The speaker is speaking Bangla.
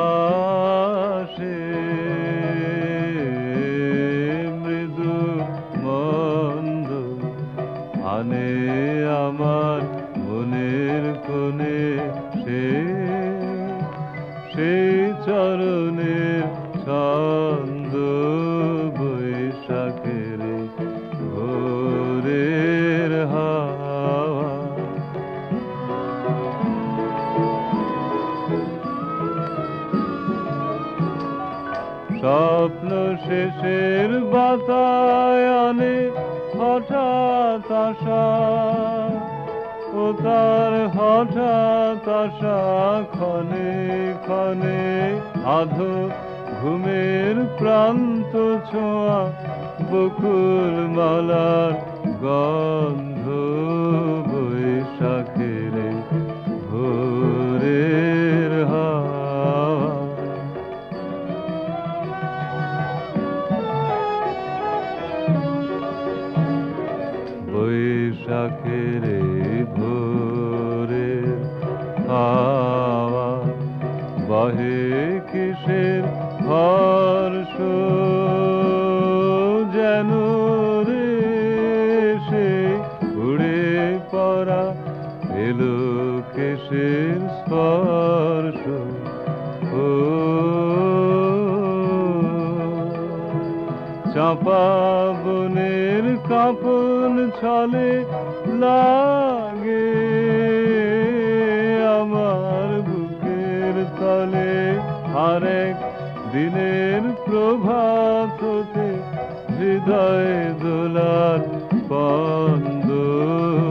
আসে মৃদু মন্দ আনে আমার মনের কোণে সেই চরণের ছন্দ বৈশাখের ভোরের হাওয়া। স্বপ্ন শেষের বাতায়নে হঠাৎ আশা, ও তার হঠাৎ আশা ক্ষণে ক্ষণে আধো ঘুমের প্রান্ত ছোঁয়া বকুল মালার গন্ধ বৈশাখের ভোরের হাওয়া। বৈশাখের ভোরের হাওয়া বহে কিসের হর্ষ যেন রে সে উড়ে পড়া এলো কেশের স্পর্শ। ও চাঁপা বনের কাঁপন ছলে লাগে আমার বুকের তলে। আরেক দিনের প্রভাত হতে হৃদয় দোলার স্পন্দন।